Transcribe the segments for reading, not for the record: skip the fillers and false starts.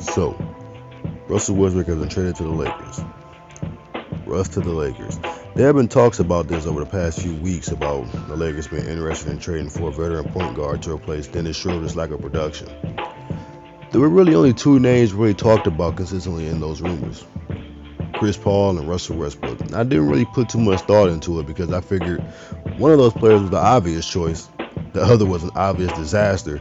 So, Russell Westbrook has been traded to the Lakers. Russ to the Lakers. There have been talks about this over the past few weeks about the Lakers being interested in trading for a veteran point guard to replace Dennis Schroeder's lack of production. There were really only two names really talked about consistently in those rumors: Chris Paul and Russell Westbrook. And I didn't really put too much thought into it because I figured one of those players was the obvious choice, the other was an obvious disaster,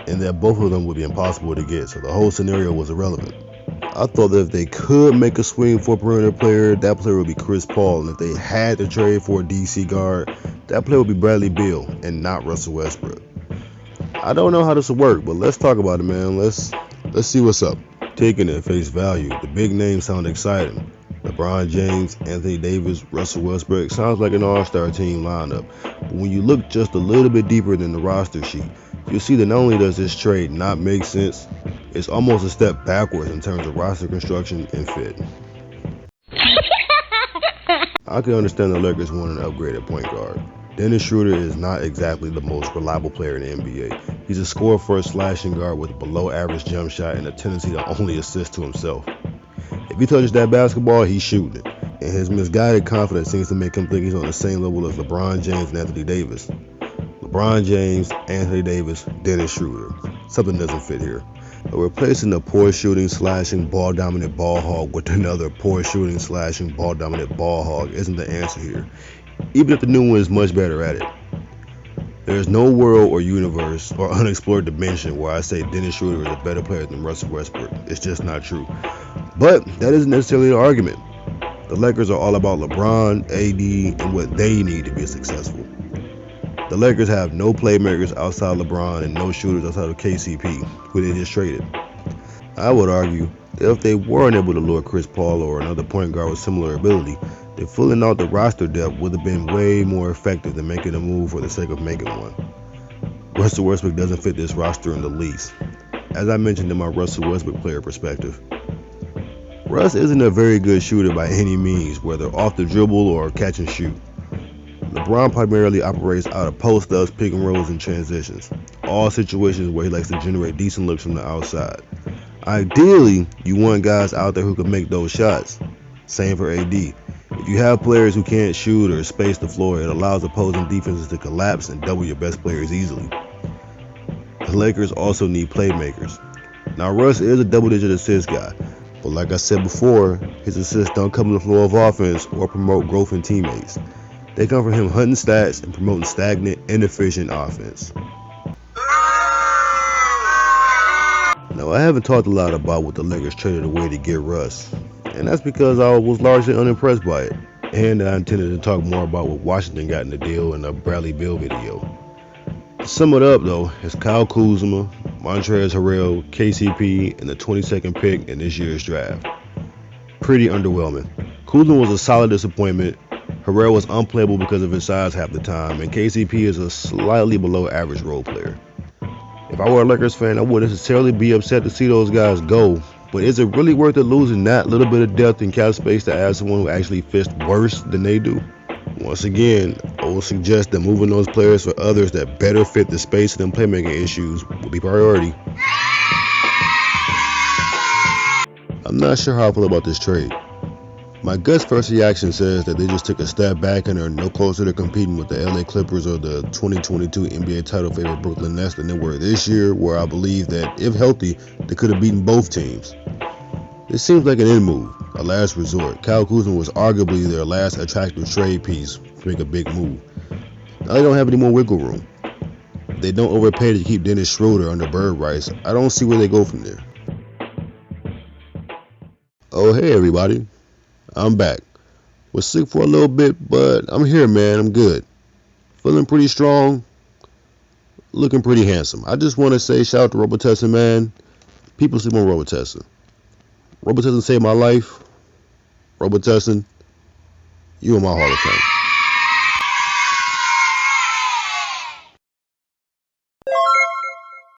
and that both of them would be impossible to get, so the whole scenario was irrelevant. I thought that if they could make a swing for a perimeter player, that player would be Chris Paul, and if they had to trade for a DC guard, that player would be Bradley Beal and not Russell Westbrook. I don't know how this will work, but let's talk about it, man. Let's see what's up. Taking it at face value, the big names sound exciting. LeBron James, Anthony Davis, Russell Westbrook sounds like an all-star team lineup. But when you look just a little bit deeper than the roster sheet, you'll see that not only does this trade not make sense, it's almost a step backwards in terms of roster construction and fit. I can understand the Lakers wanting an upgraded point guard. Dennis Schroeder is not exactly the most reliable player in the NBA. He's a score-first slashing guard with a below-average jump shot and a tendency to only assist to himself. If he touches that basketball, he's shooting it. And his misguided confidence seems to make him think he's on the same level as LeBron James and Anthony Davis. LeBron James, Anthony Davis, Dennis Schroeder. Something doesn't fit here. But replacing a poor shooting, slashing, ball-dominant ball hog with another poor shooting, slashing, ball-dominant ball hog isn't the answer here, even if the new one is much better at it. There is no world or universe or unexplored dimension where I say Dennis Schroeder is a better player than Russell Westbrook. It's just not true. But that isn't necessarily the argument. The Lakers are all about LeBron, A.D, and what they need to be successful. The Lakers have no playmakers outside LeBron and no shooters outside of KCP, who they just traded. I would argue that if they weren't able to lure Chris Paul or another point guard with similar ability, then filling out the roster depth would have been way more effective than making a move for the sake of making one. Russell Westbrook doesn't fit this roster in the least, as I mentioned in my Russell Westbrook player perspective. Russ isn't a very good shooter by any means, whether off the dribble or catch and shoot. LeBron primarily operates out of post-ups, pick and rolls, and transitions, all situations where he likes to generate decent looks from the outside. Ideally, you want guys out there who can make those shots. Same for AD. If you have players who can't shoot or space the floor, it allows opposing defenses to collapse and double your best players easily. The Lakers also need playmakers. Now, Russ is a double-digit assist guy, but like I said before, his assists don't come on the floor of offense or promote growth in teammates. They come from him hunting stats and promoting stagnant, inefficient offense. Now, I haven't talked a lot about what the Lakers traded away to get Russ, and that's because I was largely unimpressed by it, and I intended to talk more about what Washington got in the deal in the Bradley Beal video. To sum it up, though, it's Kyle Kuzma, Montrezl Harrell, KCP, and the 22nd pick in this year's draft. Pretty underwhelming. Kuzma was a solid disappointment. Harrell was unplayable because of his size half the time, and KCP is a slightly below average role player. If I were a Lakers fan, I wouldn't necessarily be upset to see those guys go, but is it really worth it losing that little bit of depth and cap space to add someone who actually fits worse than they do? Once again, I would suggest that moving those players for others that better fit the space and playmaking issues would be priority. I'm not sure how I feel about this trade. My gut's first reaction says that they just took a step back and are no closer to competing with the LA Clippers or the 2022 NBA title favorite Brooklyn Nets than they were this year, where I believe that, if healthy, they could have beaten both teams. This seems like an end move, a last resort. Kyle Kuzma was arguably their last attractive trade piece to make a big move. Now they don't have any more wiggle room. If they don't overpay to keep Dennis Schroeder under bird rights, I don't see where they go from there. Oh, hey everybody. I'm back. Was sick for a little bit, but I'm here, man. I'm good. Feeling pretty strong. Looking pretty handsome. I just want to say shout out to Robitussin, man. People sleep on Robitussin. Robitussin saved my life. Robitussin, you in my Hall of Fame.